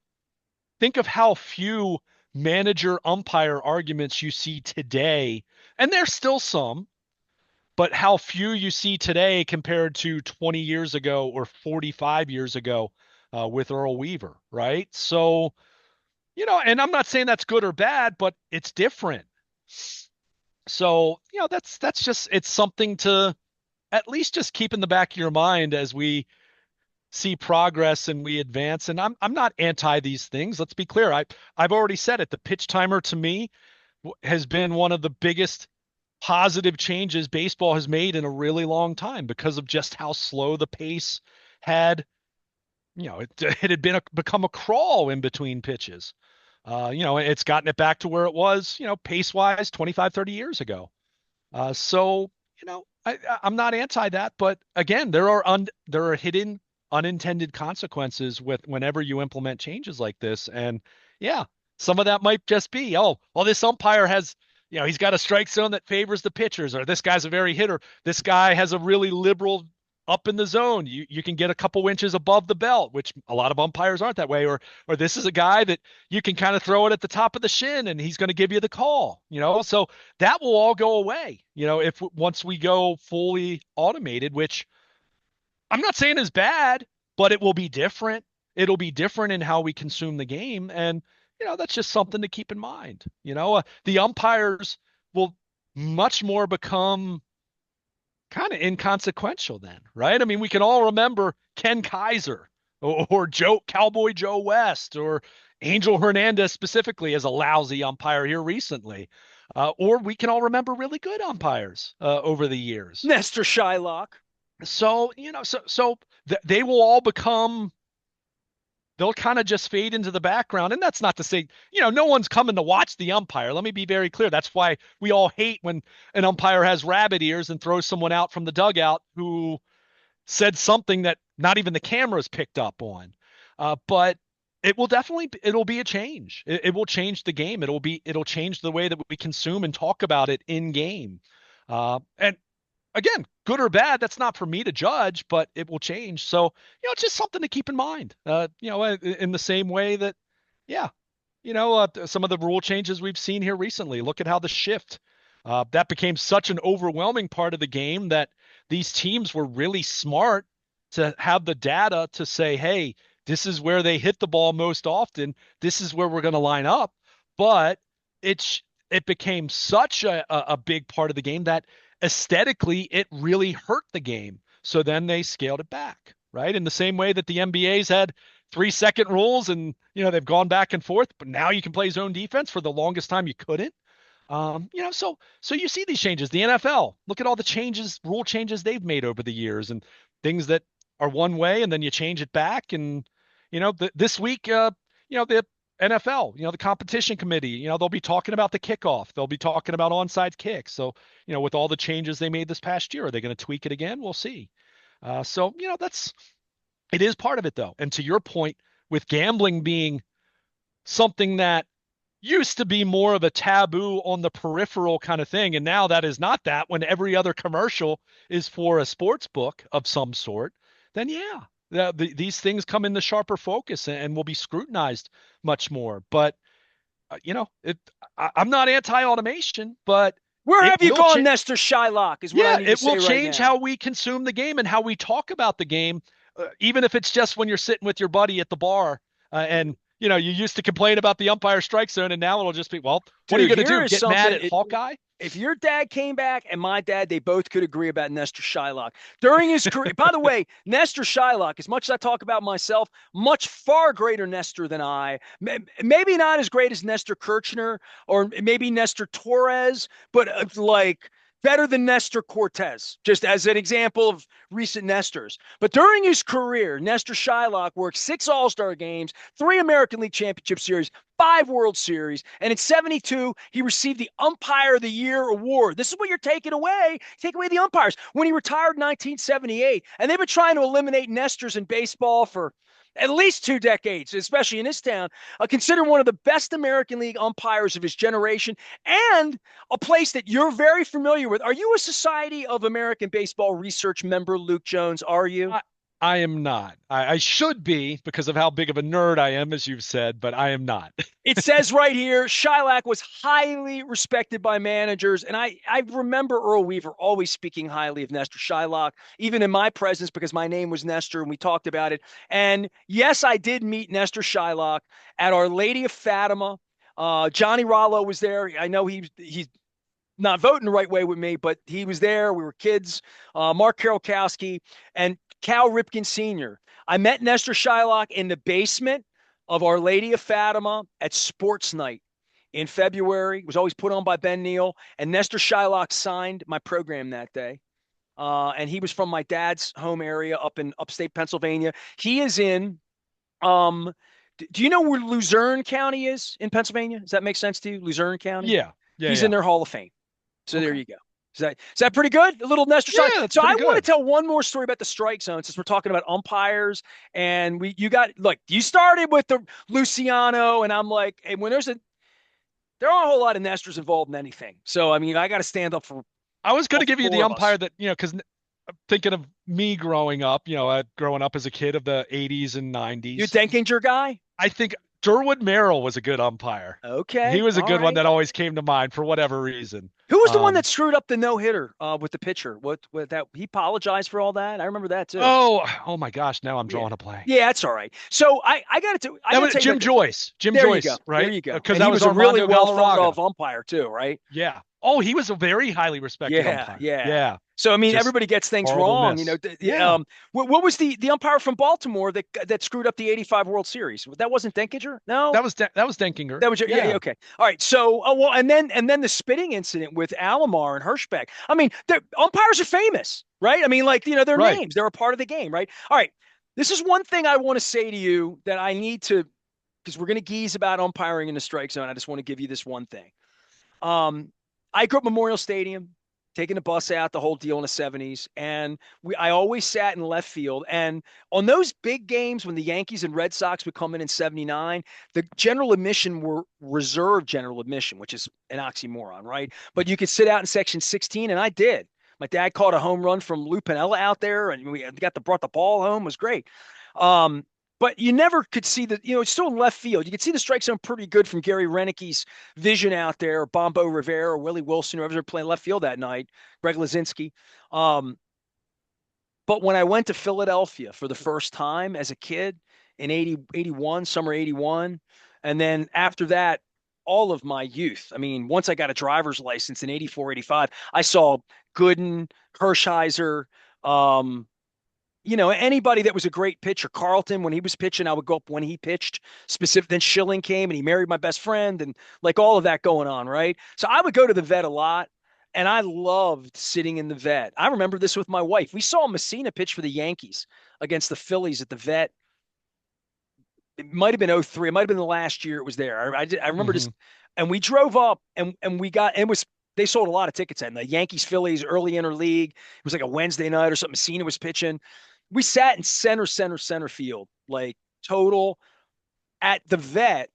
Think of how few manager umpire arguments you see today, and there's still some, but how few you see today compared to 20 years ago or 45 years ago with Earl Weaver, right? So, and I'm not saying that's good or bad, but it's different. So, that's just it's something to at least just keep in the back of your mind as we see progress and we advance. And I'm not anti these things. Let's be clear. I've already said it. The pitch timer to me has been one of the biggest positive changes baseball has made in a really long time because of just how slow the pace had. It had become a crawl in between pitches. It's gotten it back to where it was, pace wise 25, 30 years ago. So, I'm not anti that, but again, there are hidden unintended consequences with whenever you implement changes like this. And yeah, some of that might just be, oh, well, this umpire has, he's got a strike zone that favors the pitchers, or this guy's a very hitter. This guy has a really liberal up in the zone. You can get a couple inches above the belt, which a lot of umpires aren't that way. Or this is a guy that you can kind of throw it at the top of the shin and he's going to give you the call, So that will all go away, if once we go fully automated, which I'm not saying is bad, but it will be different. It'll be different in how we consume the game. And, that's just something to keep in mind. The umpires will much more become kind of inconsequential then, right? I mean, we can all remember Ken Kaiser or Cowboy Joe West or Angel Hernandez specifically as a lousy umpire here recently. Or we can all remember really good umpires over the years. Nestor Shylock. So, they will all they'll kind of just fade into the background. And that's not to say, no one's coming to watch the umpire. Let me be very clear. That's why we all hate when an umpire has rabbit ears and throws someone out from the dugout who said something that not even the cameras picked up on. But it'll be a change. It will change the game. It'll change the way that we consume and talk about it in game. And again, good or bad, that's not for me to judge, but it will change. So, it's just something to keep in mind. In the same way that, yeah, some of the rule changes we've seen here recently. Look at how the shift that became such an overwhelming part of the game that these teams were really smart to have the data to say, hey, this is where they hit the ball most often. This is where we're going to line up. But it became such a big part of the game that aesthetically, it really hurt the game. So then they scaled it back, right? In the same way that the NBA's had 3-second rules and, they've gone back and forth, but now you can play zone defense. For the longest time you couldn't. So you see these changes. The NFL, look at all the changes, rule changes they've made over the years, and things that are one way, and then you change it back. And this week, the NFL, the competition committee, they'll be talking about the kickoff. They'll be talking about onside kicks. So with all the changes they made this past year, are they going to tweak it again? We'll see. So it is part of it though. And to your point, with gambling being something that used to be more of a taboo on the peripheral kind of thing. And now that is not that, when every other commercial is for a sports book of some sort, then yeah, these things come into sharper focus and will be scrutinized much more. But, I'm not anti-automation, but Where it have you will gone, change. Nestor Shylock, is what I Yeah, need to it say will right change now. how we consume the game and how we talk about the game, even if it's just when you're sitting with your buddy at the bar, and you used to complain about the umpire strike zone, and now it'll just be, well, what are you Dude, going to here do? is Get mad something. at Hawkeye? If your dad came back and my dad, they both could agree about Nestor Shylock. During his career, by the way, Nestor Shylock, as much as I talk about myself, much far greater Nestor than I. Maybe not as great as Nestor Kirchner or maybe Nestor Torres, but like better than Nestor Cortez, just as an example of recent Nestors. But during his career, Nestor Shylock worked 6 All-Star games, 3 American League Championship Series, 5 World Series, and in 72, he received the Umpire of the Year award. This is what you're taking away. Take away the umpires. When he retired in 1978, and they've been trying to eliminate Nestors in baseball for at least 2 decades, especially in this town, considered one of the best American League umpires of his generation, and a place that you're very familiar with. Are you a Society of American Baseball Research member, Luke Jones? Are you? I am not. I should be, because of how big of a nerd I am, as you've said, but I am not. It says right here, Shylock was highly respected by managers. And I remember Earl Weaver always speaking highly of Nestor Shylock, even in my presence, because my name was Nestor and we talked about it. And yes, I did meet Nestor Shylock at Our Lady of Fatima. Johnny Rollo was there. I know he's not voting the right way with me, but he was there. We were kids. Mark Karolkowski and Cal Ripken Sr. I met Nestor Shylock in the basement of Our Lady of Fatima at Sports Night in February. It was always put on by Ben Neal, and Nestor Shylock signed my program that day. And he was from my dad's home area up in upstate Pennsylvania. He is in, do you know where Luzerne County is in Pennsylvania? Does that make sense to you? Luzerne County? Yeah. Yeah. He's in Yeah. their Hall of Fame. So there Okay. you go. Is that pretty good? A little Nestor Yeah, Shylock. that's So I pretty want to good. tell one more story about the strike zone since we're talking about umpires. And you got, look, you started with the Luciano, and I'm like, and when there aren't a whole lot of Nestors involved in anything. So I mean, I got to stand up for I was going all to give you the 4 of umpire us. that, because I'm thinking of me growing up, growing up as a kid of the 80s and You 90s. Denkinger guy? I think Derwood Merrill was a good umpire. He Okay, was a all good one right. that always came to mind for whatever reason. Who was the one that Um, screwed up the no hitter with the pitcher? What that he apologized for all that? I remember that too. oh my gosh, now I'm Yeah. drawing a blank. Yeah, that's all right. So I That got to was tell you Jim about this. Joyce. Jim There you go. Joyce, There right? you go. Because And he that was was a really Armando well thought Galarraga. of umpire too, right? Yeah. Oh, he was a very highly respected Yeah, umpire. yeah. Yeah. So I mean, Just everybody gets things horrible wrong. miss. Yeah. What was the umpire from Baltimore that screwed up the '85 World Series? That wasn't Denkinger? No, That was Denkinger. that was yeah. Yeah. Okay, all right. So well, and then the spitting incident with Alomar and Hirschbeck. I mean, the umpires are famous, right? I mean, like their Right. names, they're a part of the game, right? All right. This is one thing I want to say to you that I need to, because we're going to geese about umpiring in the strike zone. I just want to give you this one thing. Um, I grew up Memorial Stadium, taking the bus out, the whole deal in the '70s, and I always sat in left field. And on those big games when the Yankees and Red Sox would come in '79, the general admission were reserved general admission, which is an oxymoron, right? But you could sit out in section 16, and I did. My dad caught a home run from Lou Piniella out there, and we brought the ball home. It was great. Um, but you never could see it's still in left field. You could see the strike zone pretty good from Gary Renicke's vision out there, or Bombo Rivera, or Willie Wilson, whoever was playing left field that night, Greg Lazinski. Um, but when I went to Philadelphia for the first time as a kid in 81, summer 81, and then after that, all of my youth. I mean, once I got a driver's license in 84, 85, I saw Gooden, Hershiser, um, anybody that was a great pitcher. Carlton, when he was pitching, I would go up when he pitched. Specific. Then Schilling came and he married my best friend, and like all of that going on, right? So I would go to the vet a lot, and I loved sitting in the vet. I remember this with my wife. We saw Messina pitch for the Yankees against the Phillies at the vet. It might have been '03. It might have been the last year it was there. I remember Hmm. this, and we drove up, and we got it was. They sold a lot of tickets in the Yankees Phillies early interleague. It was like a Wednesday night or something. Messina was pitching. We sat in center field, like total. At the vet,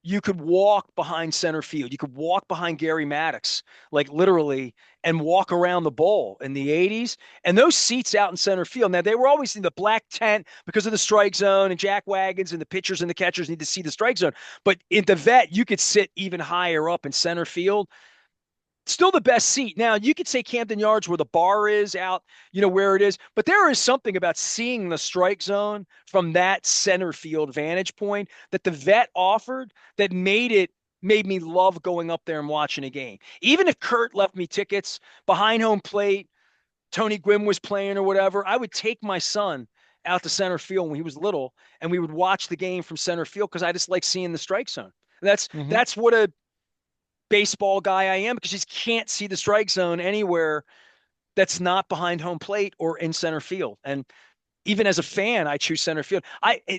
you could walk behind center field. You could walk behind Gary Maddox, like literally, and walk around the bowl in the 80s. And those seats out in center field, now they were always in the black tent because of the strike zone and jack wagons, and the pitchers and the catchers need to see the strike zone. But in the vet, you could sit even higher up in center field, still the best seat. Now, you could say Camden Yards where the bar is out, where it is, but there is something about seeing the strike zone from that center field vantage point that the vet offered that made me love going up there and watching a game. Even if Kurt left me tickets behind home plate, Tony Gwynn was playing or whatever, I would take my son out to center field when he was little, and we would watch the game from center field because I just like seeing the strike zone. That's Hmm. that's what a baseball guy I am, because you just can't see the strike zone anywhere that's not behind home plate or in center field. And even as a fan, I choose center field.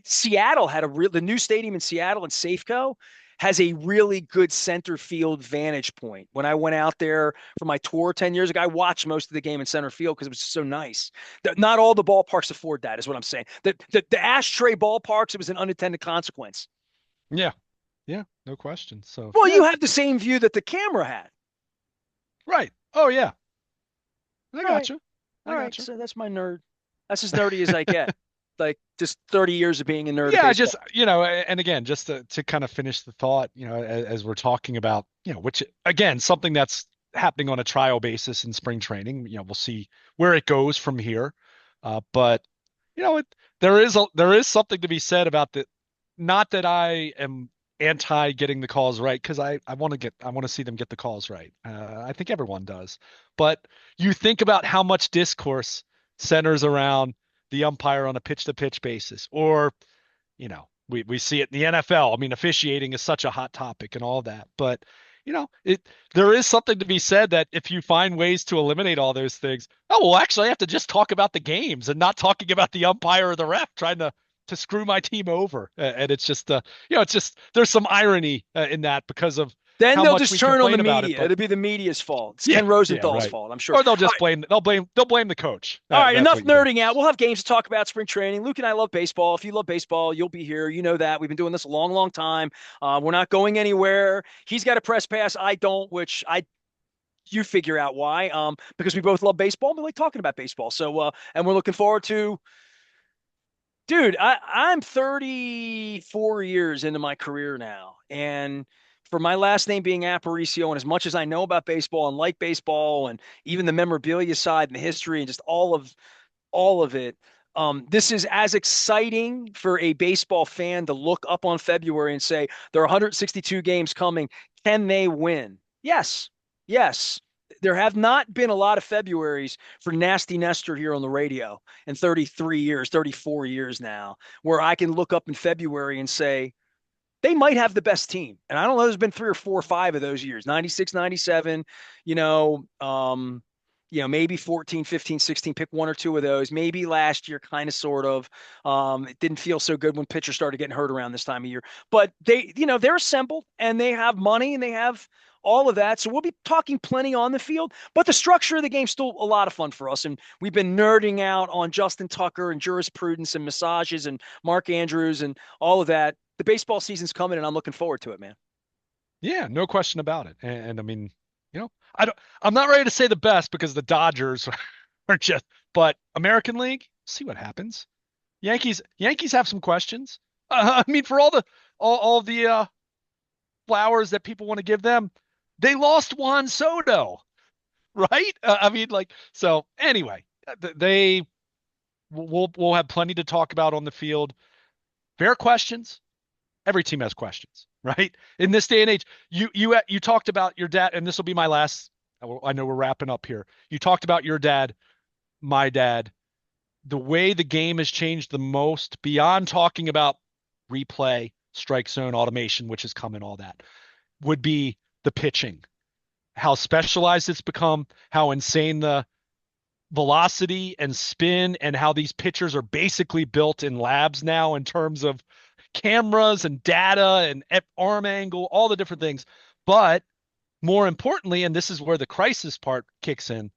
Seattle had the new stadium in Seattle and Safeco has a really good center field vantage point. When I went out there for my tour 10 years ago, I watched most of the game in center field because it was so nice. Not all the ballparks afford that, is what I'm saying. The Ashtray ballparks, it was an unintended consequence. Yeah. Yeah. No question. So Well, yeah. you have the same view that the camera had. Right. Oh yeah. I All right. got you. All I right, got you. so that's my nerd. That's as nerdy as I get. Like just 30 years of being a nerd of Yeah, just baseball. and again, just to kind of finish the thought, as we're talking about, which again, something that's happening on a trial basis in spring training. We'll see where it goes from here. But there is something to be said about the. Not that I am anti getting the calls right, because I want to see them get the calls right. I think everyone does. But you think about how much discourse centers around the umpire on a pitch to pitch basis, or we see it in the NFL. I mean, officiating is such a hot topic and all that, but there is something to be said that if you find ways to eliminate all those things, oh, well, actually, I have to just talk about the games and not talking about the umpire or the ref trying to screw my team over. And it's just, it's just there's some irony in that because of Then how they'll much just we turn on the complain about it. media. But It'll be the media's fault. It's yeah, Ken yeah, Rosenthal's right. fault, I'm sure. Or they'll All just right, blame the coach. all right, That's enough what you do. nerding out. We'll have games to talk about spring training. Luke and I love baseball. If you love baseball, you'll be here. You know that. We've been doing this a long, long time. We're not going anywhere. He's got a press pass. I don't, which you figure out why. Because we both love baseball. And we like talking about baseball. So, and we're looking forward to. Dude, I'm 34 years into my career now. And for my last name being Aparicio, and as much as I know about baseball and like baseball and even the memorabilia side and the history and just all of it, this is as exciting for a baseball fan to look up on February and say, there are 162 games coming. Can they win? Yes. Yes. There have not been a lot of Februaries for Nasty Nestor here on the radio in 33 years, 34 years now, where I can look up in February and say, they might have the best team. And I don't know, there's been 3 or 4 or 5 of those years, 96, 97, you know, maybe 14, 15, 16, pick one or two of those. Maybe last year, kind of, sort of. It didn't feel so good when pitchers started getting hurt around this time of year. But they're assembled and they have money and they have all of that. So we'll be talking plenty on the field, but the structure of the game's still a lot of fun for us. And we've been nerding out on Justin Tucker and jurisprudence and massages and Mark Andrews and all of that. The baseball season's coming and I'm looking forward to it, man. Yeah, no question about it. And I mean, I'm not ready to say the best because the Dodgers are just, but American League, see what happens. Yankees have some questions. I mean, for all the flowers that people want to give them, they lost Juan Soto, right? I mean, like, so anyway, they we'll have plenty to talk about on the field. Fair questions. Every team has questions, right? In this day and age, you talked about your dad, and this will be my last. I know we're wrapping up here. You talked about your dad, my dad. The way the game has changed the most, beyond talking about replay, strike zone automation, which is coming, all that, would be the pitching. How specialized it's become, how insane the velocity and spin, and how these pitchers are basically built in labs now in terms of cameras and data and arm angle, all the different things. But more importantly, and this is where the crisis part kicks in,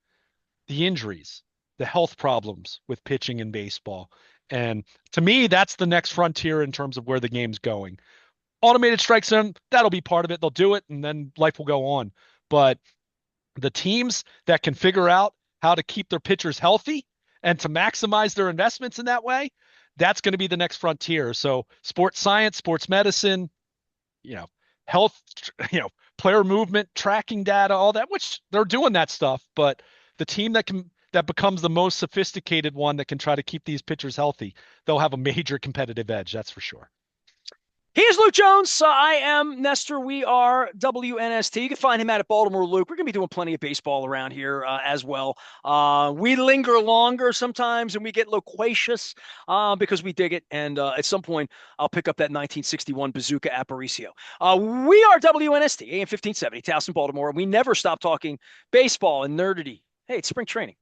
the injuries, the health problems with pitching in baseball. And to me, that's the next frontier in terms of where the game's going. Automated strike zone, that'll be part of it. They'll do it and then life will go on. But the teams that can figure out how to keep their pitchers healthy and to maximize their investments in that way, that's going to be the next frontier. So sports science, sports medicine, you know, health, player movement, tracking data, all that, which they're doing that stuff. But the team that becomes the most sophisticated one that can try to keep these pitchers healthy, they'll have a major competitive edge. That's for sure. He is Luke Jones. I am Nestor. We are WNST. You can find him out at Baltimore Luke. We're going to be doing plenty of baseball around here as well. We linger longer sometimes and we get loquacious because we dig it. And at some point, I'll pick up that 1961 Bazooka Aparicio. We are WNST, AM 1570, Towson, Baltimore. We never stop talking baseball and nerdity. Hey, it's spring training.